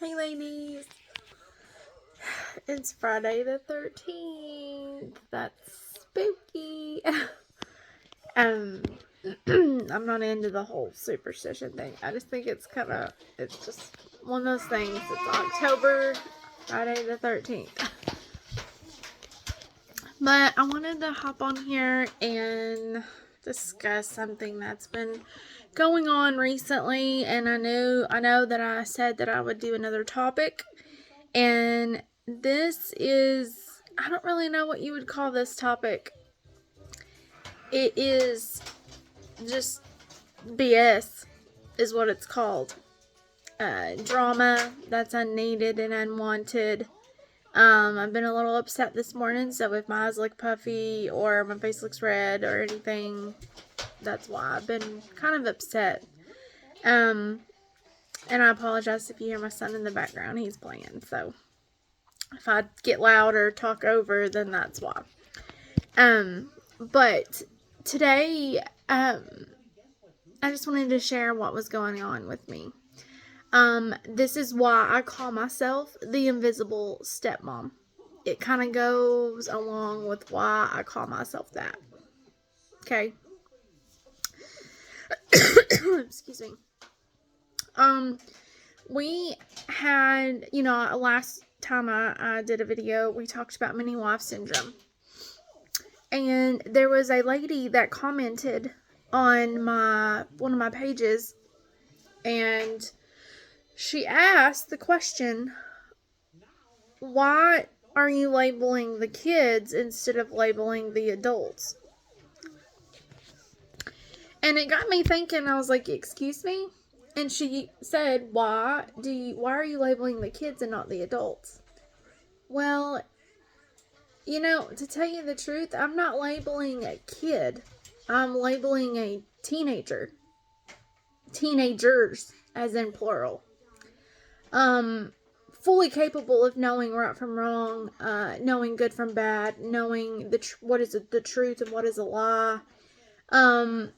Hey ladies, it's Friday the 13th. That's spooky. um, I'm not into the whole superstition thing. I just think it's just one of those things. It's October, Friday the 13th. But I wanted to hop on here and discuss something that's been going on recently, and I know that I said that I would do another topic, and this is, I don't really know what you would call this topic. It is just BS is what it's called. Drama that's unneeded and unwanted. I've been a little upset this morning, so if my eyes look puffy or my face looks red or anything, that's why I've been kind of upset. And I apologize if you hear my son in the background. He's playing, so if I get loud or talk over, then that's why. But today, I just wanted to share what was going on with me. This is why I call myself the invisible stepmom. It kind of goes along with why I call myself that. Okay. Excuse me. We had, last time I did a video, we talked about mini wife syndrome. And there was a lady that commented on one of my pages, and she asked the question, why are you labeling the kids instead of labeling the adults? And it got me thinking. I was like, excuse me? And she said, why are you labeling the kids and not the adults? Well, to tell you the truth, I'm not labeling a kid. I'm labeling a teenager. Teenagers, as in plural. Fully capable of knowing right from wrong, knowing good from bad, knowing what is the truth and what is a lie. Can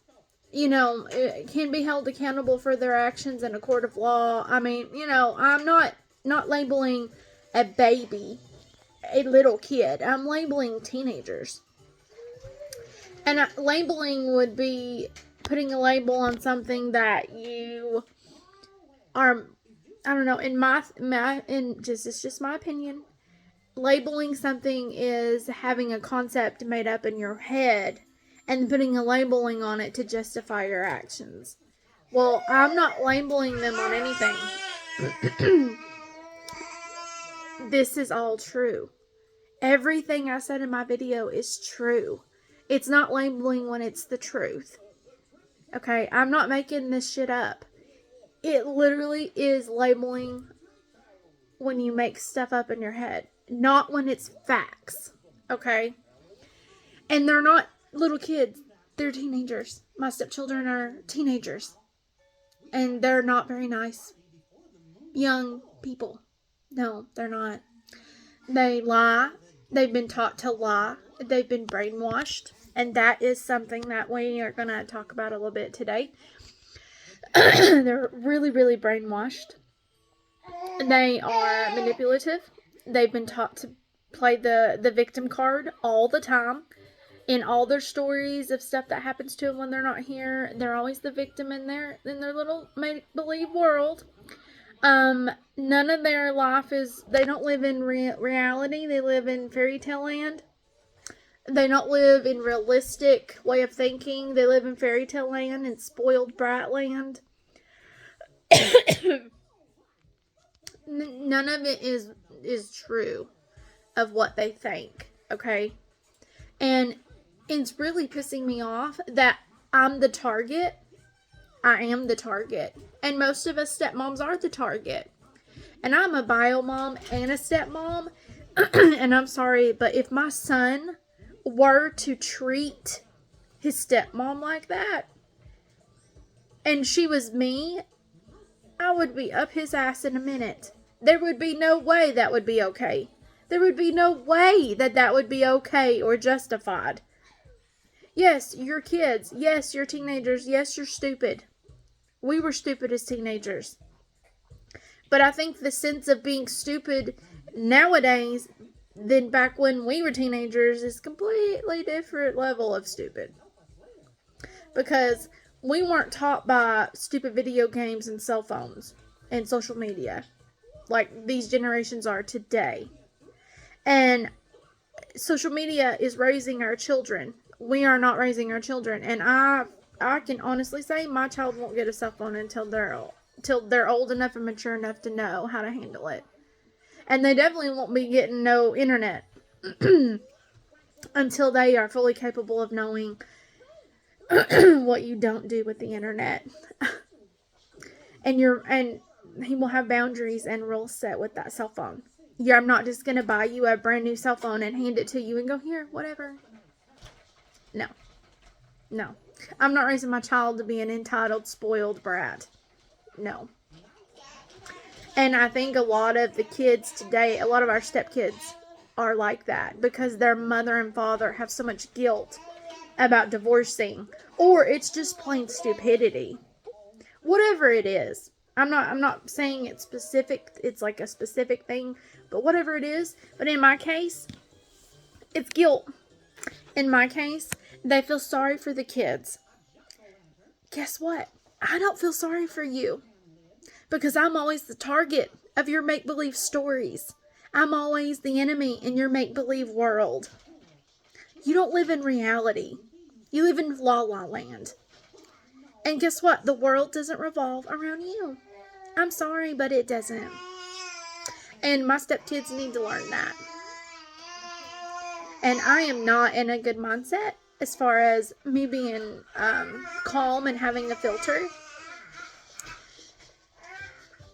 be held accountable for their actions in a court of law. I mean, I'm not labeling a baby, a little kid. I'm labeling teenagers. And labeling would be putting a label on something that you are, I don't know, it's just my opinion. Labeling something is having a concept made up in your head and putting a labeling on it to justify your actions. Well, I'm not labeling them on anything. This is all true. Everything I said in my video is true. It's not labeling when it's the truth. Okay, I'm not making this shit up. It literally is labeling when you make stuff up in your head, not when it's facts. Okay? And they're not little kids. They're teenagers. My stepchildren are teenagers. And they're not very nice young people. No, they're not. They lie. They've been taught to lie. They've been brainwashed. And that is something that we are going to talk about a little bit today. They're really, really brainwashed. They are manipulative. They've been taught to play the victim card all the time. In all their stories of stuff that happens to them when they're not here, they're always the victim in their little make-believe world. None of their life they don't live in reality. They live in fairy tale land. They don't live in realistic way of thinking. They live in fairy tale land and spoiled brat land. None of it is true of what they think, okay? And it's really pissing me off that I'm the target. I am the target. And most of us stepmoms are the target. And I'm a bio mom and a stepmom. And I'm sorry, but if my son were to treat his stepmom like that, and she was me, I would be up his ass in a minute. There would be no way that would be okay. There would be no way that would be okay or justified. Yes, you're kids. Yes, you're teenagers. Yes, you're stupid. We were stupid as teenagers. But I think the sense of being stupid nowadays than back when we were teenagers is completely different level of stupid. Because we weren't taught by stupid video games and cell phones and social media like these generations are today. And social media is raising our children. We are not raising our children. And I can honestly say my child won't get a cell phone until they're old enough and mature enough to know how to handle it. And they definitely won't be getting no internet until they are fully capable of knowing what you don't do with the internet. And he will have boundaries and rules set with that cell phone. Yeah, I'm not just going to buy you a brand new cell phone and hand it to you and go, here, whatever. No. No. I'm not raising my child to be an entitled, spoiled brat. No. And I think a lot of the kids today, a lot of our stepkids are like that because their mother and father have so much guilt about divorcing, or it's just plain stupidity. Whatever it is. I'm not saying it's specific, it's like a specific thing, but whatever it is. But in my case, it's guilt. In my case, they feel sorry for the kids. Guess what? I don't feel sorry for you. Because I'm always the target of your make-believe stories. I'm always the enemy in your make-believe world. You don't live in reality. You live in La La Land. And guess what? The world doesn't revolve around you. I'm sorry, but it doesn't. And my stepkids need to learn that. And I am not in a good mindset as far as me being calm and having a filter.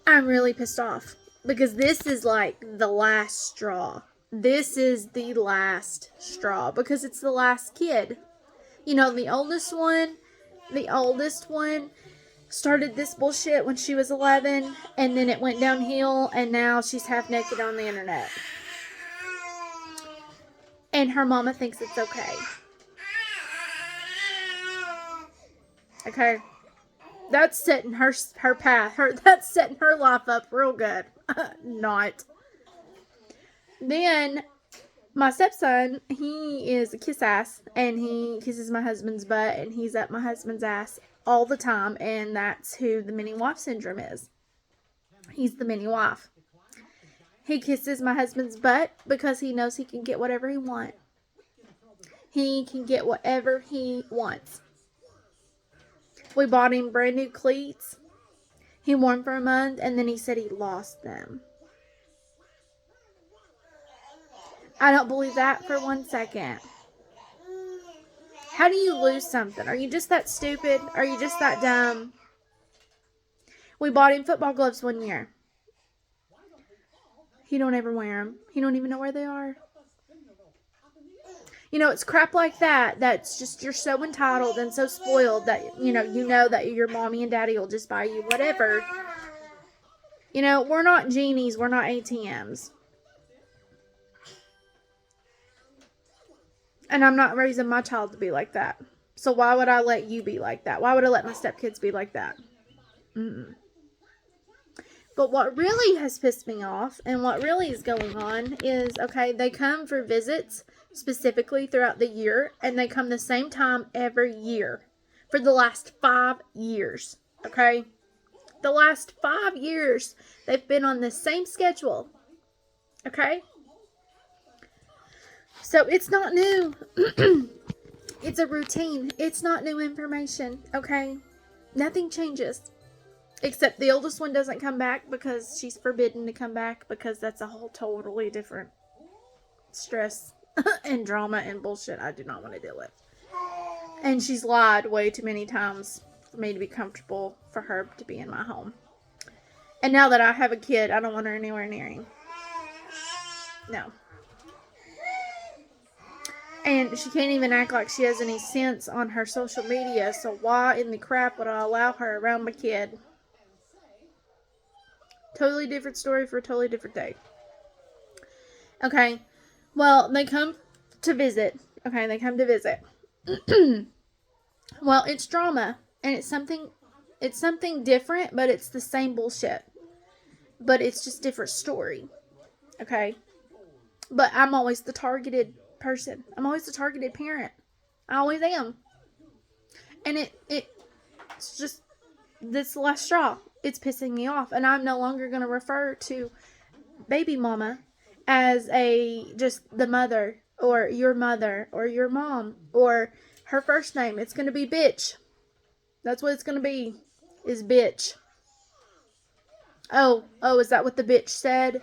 I'm really pissed off because this is like the last straw. This is the last straw because it's the last kid. You know, the oldest one started this bullshit when she was 11, and then it went downhill, and now she's half naked on the internet. And her mama thinks it's okay. Okay? That's setting her path. That's setting her life up real good. Not. Then, my stepson, he is a kiss ass, and he kisses my husband's butt, and he's up my husband's ass all the time, and that's who the mini wife syndrome is. He's the mini wife. He kisses my husband's butt because he knows he can get whatever he wants. He can get whatever he wants. We bought him brand new cleats. He wore them for a month, and then he said he lost them. I don't believe that for 1 second. How do you lose something? Are you just that stupid? Are you just that dumb? We bought him football gloves one year. He don't ever wear them. He don't even know where they are. You know, it's crap like that. That's just, you're so entitled and so spoiled that, you know that your mommy and daddy will just buy you whatever. You know, we're not genies. We're not ATMs. And I'm not raising my child to be like that. So why would I let you be like that? Why would I let my stepkids be like that? Mm-mm. But what really has pissed me off and what really is going on is, okay, they come for visits specifically throughout the year, and they come the same time every year for the last 5 years, okay? The last 5 years, they've been on the same schedule, okay? So it's not new. It's a routine. It's not new information, okay? Nothing changes. Except the oldest one doesn't come back because she's forbidden to come back because that's a whole totally different stress and drama and bullshit I do not want to deal with. And she's lied way too many times for me to be comfortable for her to be in my home. And now that I have a kid, I don't want her anywhere near him. No. And she can't even act like she has any sense on her social media, so why in the crap would I allow her around my kid? Totally different story for a totally different day. Okay. Well, they come to visit. Okay, they come to visit. Well, it's drama. And it's something different, but it's the same bullshit. but it's just different story. Okay? But I'm always the targeted person. I'm always the targeted parent. I always am. And it's just this last straw. It's pissing me off. And I'm no longer going to refer to baby mama as just the mother or your mom or her first name. It's going to be bitch. That's what it's going to be, is bitch. Oh, is that what the bitch said?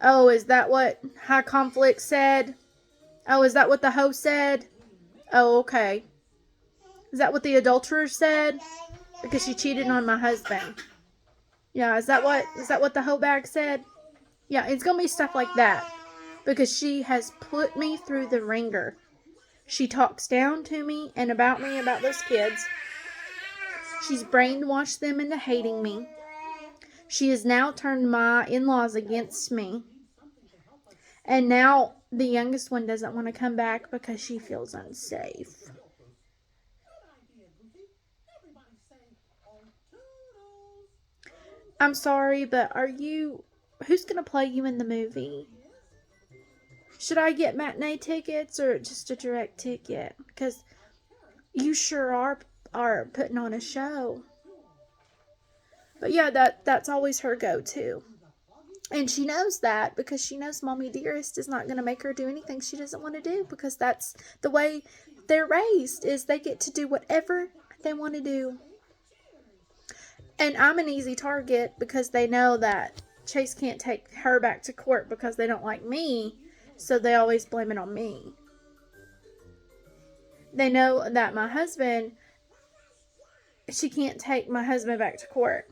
Oh, is that what High Conflict said? Oh, is that what the hoe said? Oh, okay. Is that what the adulterer said? Because she cheated on my husband. Yeah, is that what the hoe bag said? Yeah, it's gonna be stuff like that. Because she has put me through the ringer. She talks down to me and about me, about those kids. She's brainwashed them into hating me. She has now turned my in-laws against me. And now the youngest one doesn't want to come back because she feels unsafe. I'm sorry, but who's going to play you in the movie? Should I get matinee tickets or just a direct ticket? Because you sure are putting on a show. But yeah, that's always her go-to. And she knows that because she knows Mommy Dearest is not going to make her do anything she doesn't want to do, because that's the way they're raised, is they get to do whatever they want to do. And I'm an easy target because they know that Chase can't take her back to court because they don't like me, so they always blame it on me. They know that my husband, she can't take my husband back to court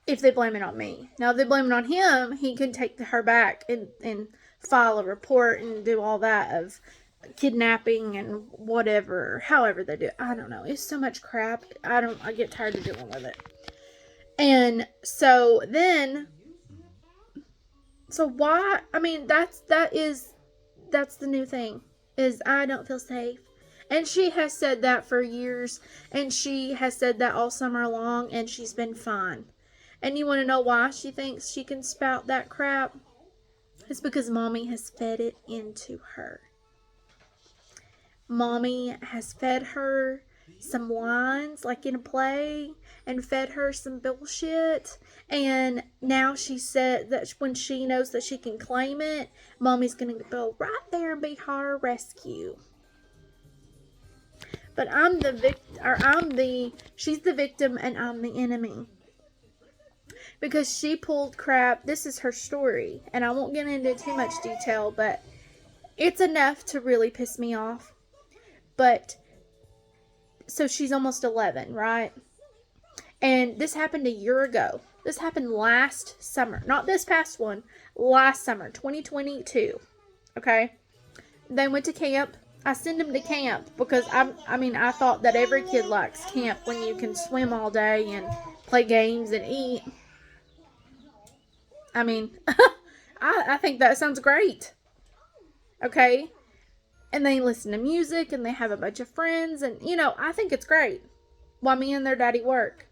if they blame it on me. Now, if they blame it on him, he can take her back and file a report and do all that of kidnapping and whatever, however they do it. I don't know. It's so much crap. I get tired of dealing with it. And so why, I mean, that's the new thing, is I don't feel safe. And she has said that for years, and she has said that all summer long, and she's been fine. And you want to know why she thinks she can spout that crap? It's because Mommy has fed it into her. Mommy has fed her some lines, like in a play, and fed her some bullshit. And now she said that when she knows that she can claim it, Mommy's going to go right there and be her rescue. But she's the victim and I'm the enemy. Because she pulled crap. This is her story. And I won't get into too much detail, but it's enough to really piss me off. But, so she's almost 11, right? And this happened a year ago. This happened last summer. Not this past one. Last summer, 2022. Okay? They went to camp. I send them to camp because I thought that every kid likes camp when you can swim all day and play games and eat. I mean, I think that sounds great. Okay? And they listen to music and they have a bunch of friends and, I think it's great while me and their daddy work.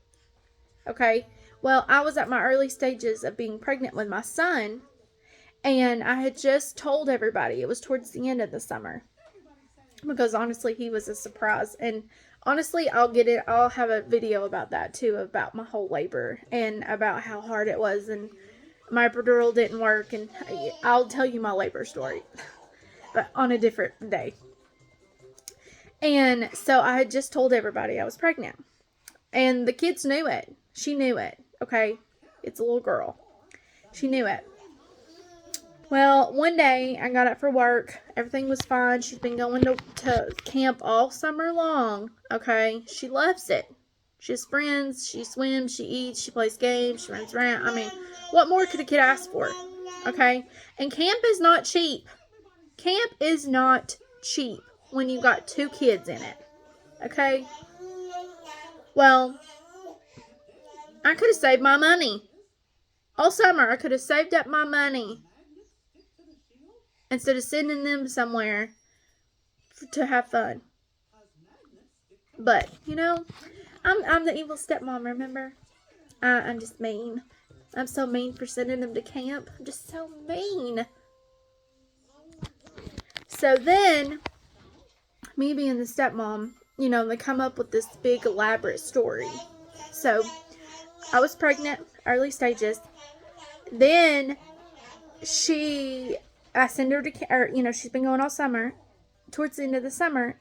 Okay? Well, I was at my early stages of being pregnant with my son, and I had just told everybody. It was towards the end of the summer. Because honestly, he was a surprise. And honestly, I'll have a video about that too, about my whole labor and about how hard it was, and my epidural didn't work, and I'll tell you my labor story, but on a different day. And so I had just told everybody I was pregnant, and the kids knew it. She knew it. Okay, it's a little girl. She knew it. Well, one day I got up for work. Everything was fine. She's been going to camp all summer long. Okay, she loves it. She has friends. She swims. She eats. She plays games. She runs around. I mean, what more could a kid ask for? Okay, and camp is not cheap. Camp is not cheap when you got 2 kids in it. Okay? Well, I could have saved my money. All summer, I could have saved up my money instead of sending them somewhere to have fun. But, I'm the evil stepmom, remember? I'm just mean. I'm so mean for sending them to camp. I'm just so mean. So then, me being the stepmom, you know, they come up with this big elaborate story. So, I was pregnant, early stages. Then, I send her to, or, you know, she's been going all summer. Towards the end of the summer,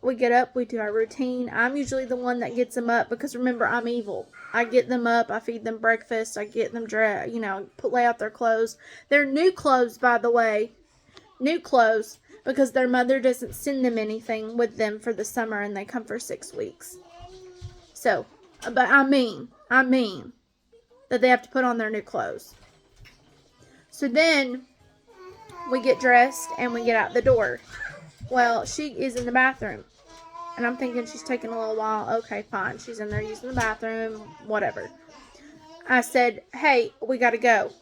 we get up, we do our routine. I'm usually the one that gets them up because remember, I'm evil. I get them up, I feed them breakfast, I get them dressed, you know, lay out their clothes. They're new clothes, by the way. New clothes because their mother doesn't send them anything with them for the summer and they come for 6 weeks. So, but I mean that they have to put on their new clothes. So then we get dressed and we get out the door. Well, she is in the bathroom. And I'm thinking she's taking a little while. Okay, fine. She's in there using the bathroom. Whatever. I said, hey, we got to go.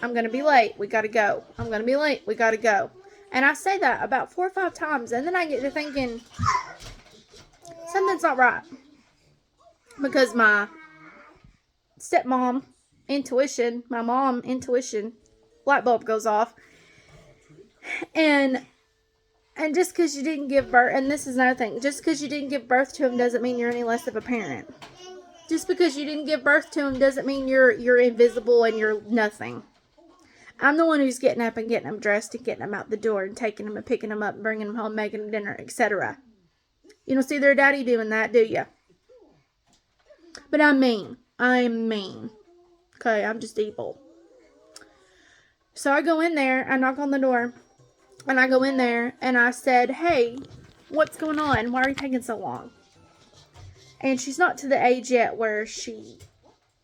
I'm going to be late. We got to go. I'm going to be late. We got to go. And I say that about 4 or 5 times. And then I get to thinking, something's not right. Because my stepmom intuition, my mom intuition, light bulb goes off. And just because you didn't give birth, and this is another thing, just because you didn't give birth to him doesn't mean you're any less of a parent. Just because you didn't give birth to him doesn't mean you're invisible and you're nothing. I'm the one who's getting up and getting him dressed and getting him out the door and taking him and picking him up and bringing him home, making him dinner, etc. You don't see their daddy doing that, do you? But I'm mean. I'm mean. Okay, I'm just evil. So I go in there, I knock on the door, and I go in there, and I said, hey, what's going on? Why are you taking so long? And she's not to the age yet where she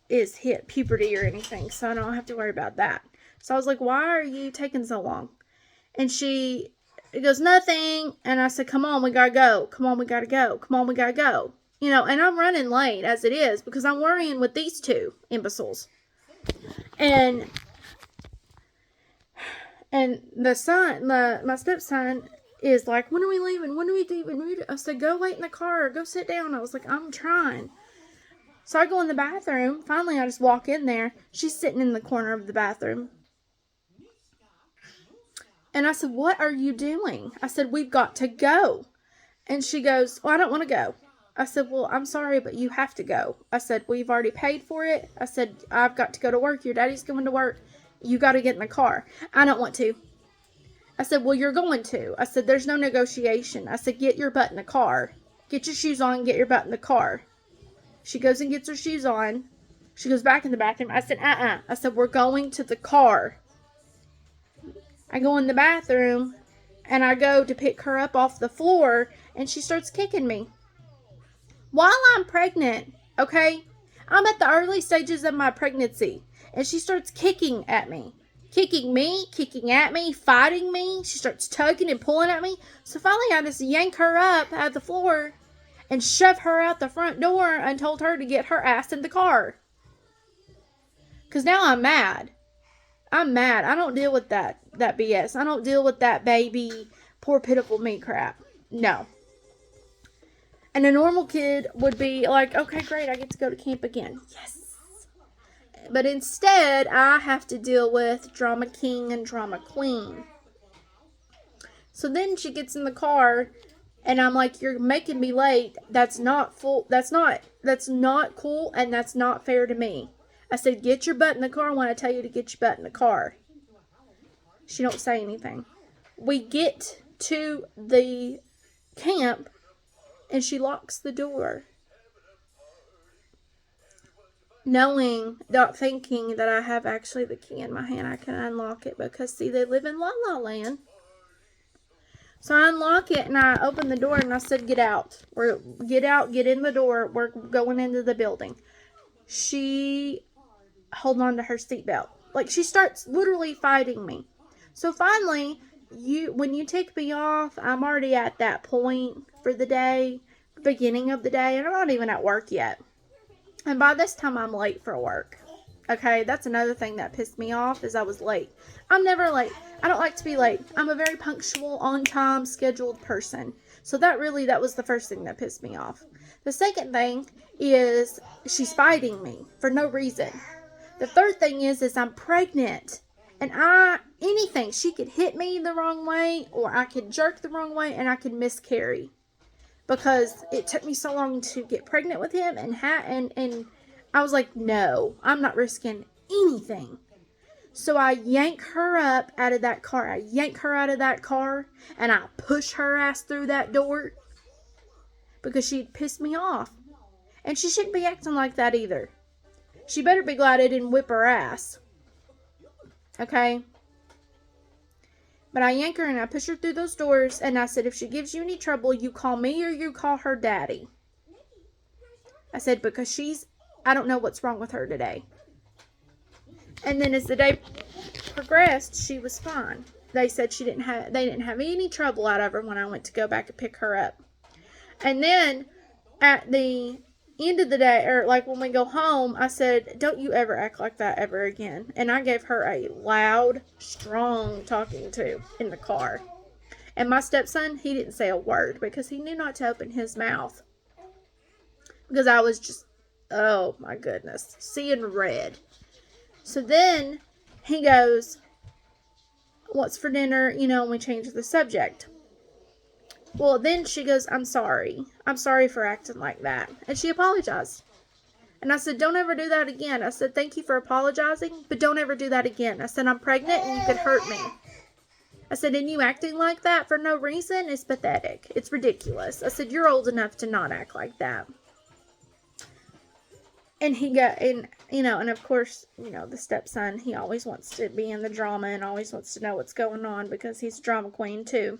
is hit puberty or anything, so I don't have to worry about that. So I was like, why are you taking so long? And she goes, nothing. And I said, come on, we gotta go. Come on, we gotta go. Come on, we gotta go. You know, and I'm running late as it is because I'm worrying with these two imbeciles. And the son, my stepson is like, when are we leaving? When are we leaving? I said, go wait in the car. Go sit down. I was like, I'm trying. So I go in the bathroom. Finally, I just walk in there. She's sitting in the corner of the bathroom. And I said, what are you doing? I said, we've got to go. And she goes, well, I don't want to go. I said, well, I'm sorry, but you have to go. I said, we've already paid for it. I said, I've got to go to work. Your daddy's going to work. You got to get in the car. I don't want to. I said, well, you're going to. I said, there's no negotiation. I said, get your butt in the car. Get your shoes on and get your butt in the car. She goes and gets her shoes on. She goes back in the bathroom. I said, I said, we're going to the car. I go in the bathroom, and I go to pick her up off the floor, and she starts kicking me. While I'm pregnant, okay? I'm at the early stages of my pregnancy, and she starts kicking at me. Kicking me, kicking at me, fighting me. She starts tugging and pulling at me. So finally, I just yank her up out of the floor and shove her out the front door and told her to get her ass in the car. Because now I'm mad. I'm mad. I don't deal with that BS. I don't deal with that baby, poor pitiful me crap. No. And a normal kid would be like, okay, great, I get to go to camp again. Yes. But instead, I have to deal with drama king and drama queen. So then she gets in the car, and I'm like, you're making me late. That's not cool, and that's not fair to me. I said, get your butt in the car when I tell you to get your butt in the car. She don't say anything. We get to the camp, and she locks the door. Not thinking that I have actually the key in my hand. I can unlock it because, see, they live in La La Land. So I unlock it, and I open the door, and I said, get out. Get out, get in the door. We're going into the building. She hold on to her seatbelt. Like, she starts literally fighting me. So finally, when you take me off, I'm already at that point for the day, beginning of the day, and I'm not even at work yet. And by this time, I'm late for work. Okay, that's another thing that pissed me off is I was late. I'm never late. I don't like to be late. I'm a very punctual, on-time, scheduled person. So that was the first thing that pissed me off. The second thing is she's fighting me for no reason. The third thing is I'm pregnant. And anything, she could hit me the wrong way, or I could jerk the wrong way, and I could miscarry. Because it took me so long to get pregnant with him, and I was like, no, I'm not risking anything. So I yank her up out of that car. I yank her out of that car, and I push her ass through that door because she'd pissed me off. And she shouldn't be acting like that either. She better be glad I didn't whip her ass. Okay? But I yank her and I push her through those doors, and I said, if she gives you any trouble, you call me or you call her daddy. I said, because I don't know what's wrong with her today. And then as the day progressed, she was fine. They said they didn't have any trouble out of her when I went to go back and pick her up. And then at the end of the day, or like when we go home, I said, don't you ever act like that ever again. And I gave her a loud, strong talking to in the car. And my stepson, he didn't say a word because he knew not to open his mouth. Because I was just, oh my goodness, seeing red. So then he goes, what's for dinner? And we changed the subject. Well, then she goes, I'm sorry. I'm sorry for acting like that. And she apologized. And I said, don't ever do that again. I said, thank you for apologizing, but don't ever do that again. I said, I'm pregnant and you could hurt me. I said, and you acting like that for no reason is pathetic. It's ridiculous. I said, you're old enough to not act like that. And and of course, the stepson, he always wants to be in the drama and always wants to know what's going on because he's a drama queen too.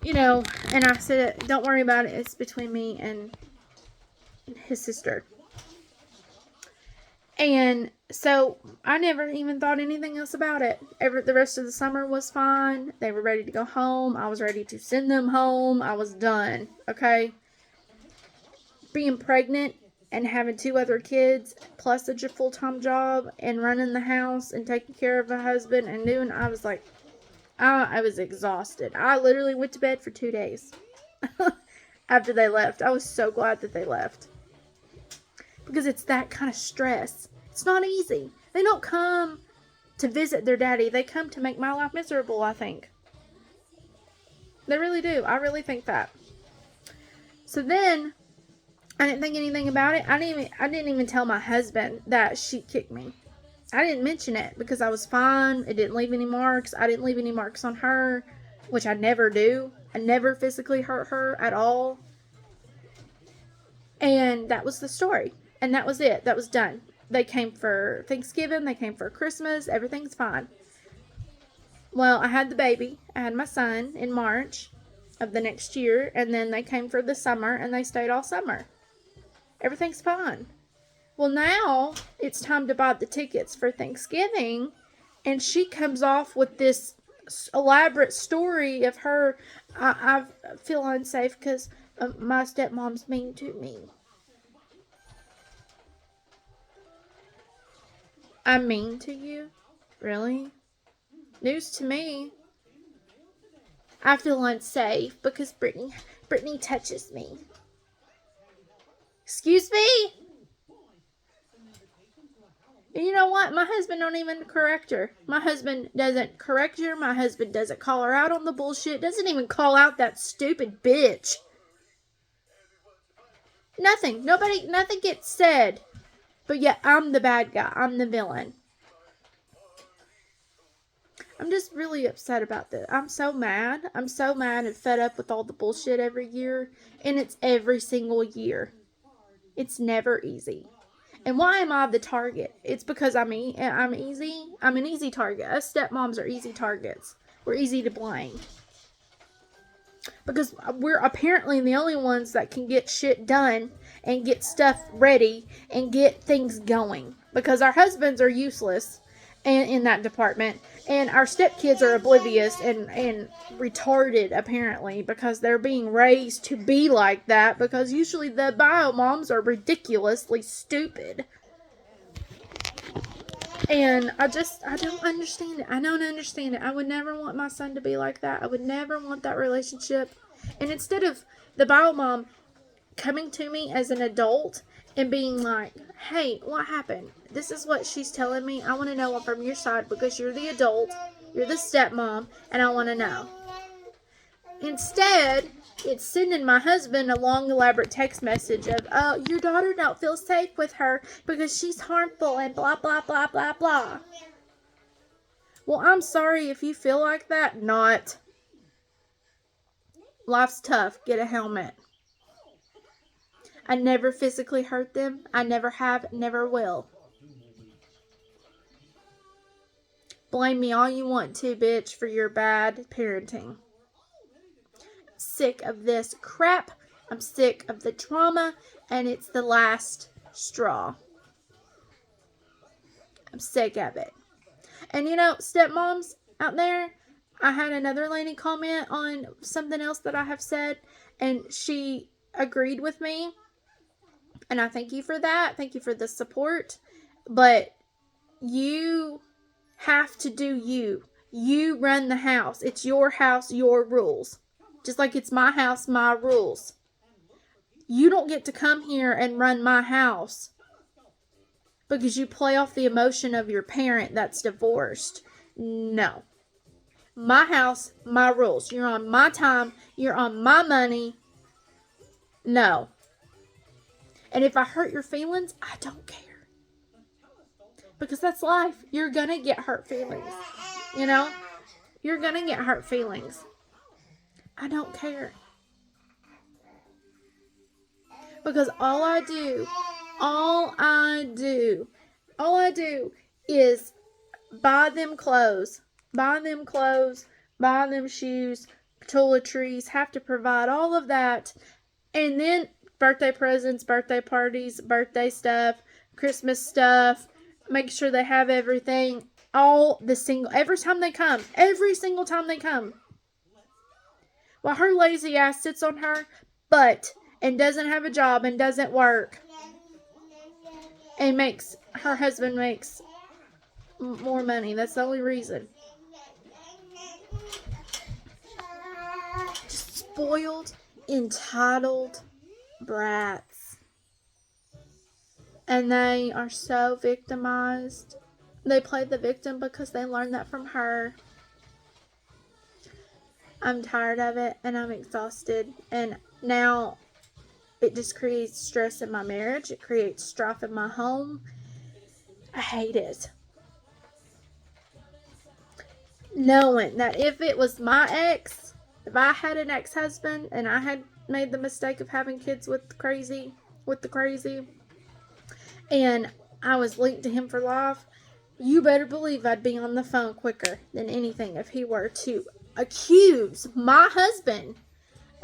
And I said, don't worry about it. It's between me and his sister. And so I never even thought anything else about it. The rest of the summer was fine. They were ready to go home. I was ready to send them home. I was done. Okay. Being pregnant and having 2 other kids, plus a full-time job, and running the house, and taking care of a husband, and I was like, I was exhausted. I literally went to bed for 2 days after they left. I was so glad that they left. Because it's that kind of stress. It's not easy. They don't come to visit their daddy. They come to make my life miserable, I think. They really do. I really think that. So then, I didn't think anything about it. I didn't even tell my husband that she kicked me. I didn't mention it because I was fine. It didn't leave any marks. I didn't leave any marks on her, which I never do. I never physically hurt her at all. And that was the story. And that was it. That was done. They came for Thanksgiving. They came for Christmas. Everything's fine. Well, I had the baby. I had my son in March of the next year. And then they came for the summer and they stayed all summer. Everything's fine. Well, now it's time to buy the tickets for Thanksgiving, and she comes off with this elaborate story of her, I feel unsafe because my stepmom's mean to me. I'm mean to you? Really? News to me. I feel unsafe because Brittany touches me. Excuse me? And you know what? My husband don't even correct her. My husband doesn't correct her. My husband doesn't call her out on the bullshit. Doesn't even call out that stupid bitch. Nothing. Nothing gets said. But yet I'm the bad guy. I'm the villain. I'm just really upset about this. I'm so mad. I'm so mad and fed up with all the bullshit every year. And it's every single year. It's never easy. And why am I the target? It's because I'm easy. I'm an easy target. Us stepmoms are easy targets. We're easy to blame. Because we're apparently the only ones that can get shit done and get stuff ready and get things going. Because our husbands are useless in that department. And our stepkids are oblivious and retarded, apparently, because they're being raised to be like that. Because usually the bio moms are ridiculously stupid. And I don't understand it. I don't understand it. I would never want my son to be like that. I would never want that relationship. And instead of the bio mom coming to me as an adult and being like, hey, what happened? This is what she's telling me. I want to know from your side because you're the adult, you're the stepmom, and I want to know. Instead, it's sending my husband a long, elaborate text message of, oh, your daughter don't feel safe with her because she's harmful and blah, blah, blah, blah, blah. Well, I'm sorry if you feel like that. Not. Life's tough. Get a helmet. I never physically hurt them. I never have, never will. Blame me all you want to, bitch, for your bad parenting. Sick of this crap. I'm sick of the drama, and it's the last straw. I'm sick of it. And you know, stepmoms out there, I had another lady comment on something else that I have said, and she agreed with me. And I thank you for that. Thank you for the support. But you have to do you. You run the house. It's your house, your rules. Just like it's my house, my rules. You don't get to come here and run my house because you play off the emotion of your parent that's divorced. No. My house, my rules. You're on my time. You're on my money. No. And if I hurt your feelings, I don't care. Because that's life. You're going to get hurt feelings. You know? You're going to get hurt feelings. I don't care. Because all I do is buy them clothes, buy them shoes, toiletries, have to provide all of that. And then birthday presents, birthday parties, birthday stuff, Christmas stuff, make sure they have everything, every single time they come. While her lazy ass sits on her butt and doesn't have a job and doesn't work and her husband makes more money. That's the only reason. Just spoiled, entitled brats. And they are so victimized. They play the victim because they learned that from her. I'm tired of it and I'm exhausted. And now it just creates stress in my marriage. It creates strife in my home. I hate it. Knowing that if it was my ex, if I had an ex-husband and I had made the mistake of having kids with the crazy, and I was linked to him for life, you better believe I'd be on the phone quicker than anything if he were to accuse my husband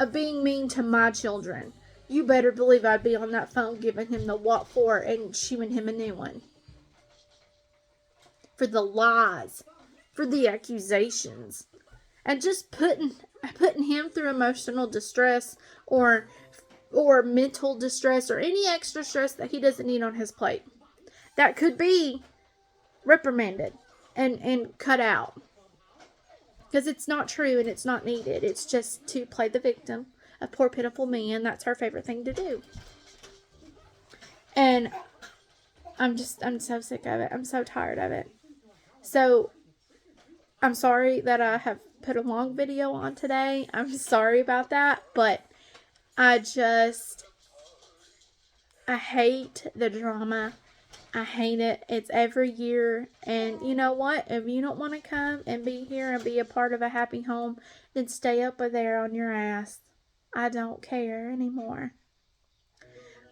of being mean to my children. You better believe I'd be on that phone giving him the what for and shooing him a new one. For the lies, for the accusations, and just putting him through emotional distress or mental distress or any extra stress that he doesn't need on his plate. That could be reprimanded and cut out. Because it's not true and it's not needed. It's just to play the victim. A poor pitiful man. That's her favorite thing to do. And I'm so sick of it. I'm so tired of it. So I'm sorry that I have put a long video on today. I'm sorry about that. But I hate the drama. I hate it. It's every year. And you know what? If you don't want to come and be here and be a part of a happy home, then stay up there on your ass. I don't care anymore.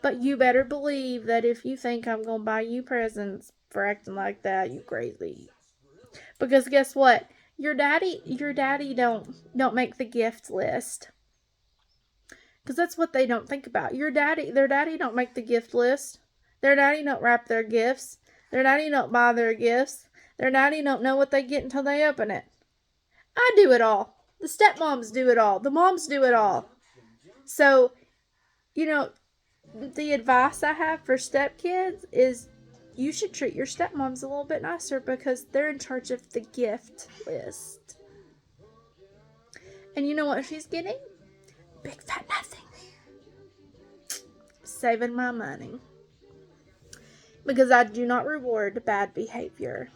But you better believe that if you think I'm going to buy you presents for acting like that, you crazy. Because guess what? Your daddy don't make the gift list. Because that's what they don't think about. Their daddy don't make the gift list. Their daddy don't wrap their gifts. Their daddy don't buy their gifts. Their daddy don't know what they get until they open it. I do it all. The stepmoms do it all. The moms do it all. So, you know, the advice I have for stepkids is you should treat your stepmoms a little bit nicer because they're in charge of the gift list. And you know what she's getting? Big fat nothing. saving my money. Because I do not reward bad behavior.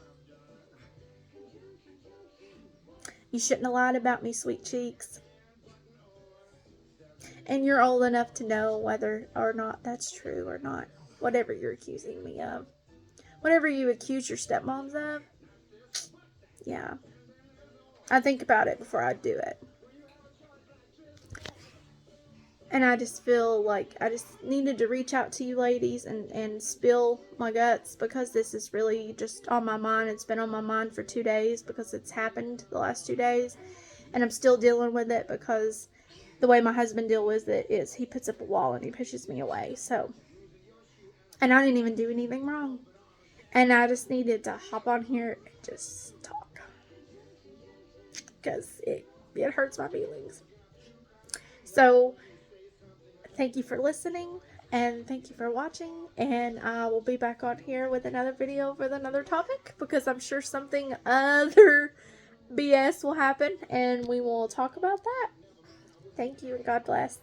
You shouldn't have lied about me, sweet cheeks. And you're old enough to know whether or not that's true or not. Whatever you're accusing me of. Whatever you accuse your stepmoms of. Yeah. I think about it before I do it. And I just feel like I just needed to reach out to you ladies and spill my guts, because this is really just on my mind. It's been on my mind for 2 days because it's happened the last 2 days. And I'm still dealing with it because the way my husband deals with it is he puts up a wall and he pushes me away. So, and I didn't even do anything wrong. And I just needed to hop on here and just talk. Because it hurts my feelings. So, thank you for listening. And thank you for watching. And I will be back on here with another video with another topic. Because I'm sure something other BS will happen. And we will talk about that. Thank you and God bless.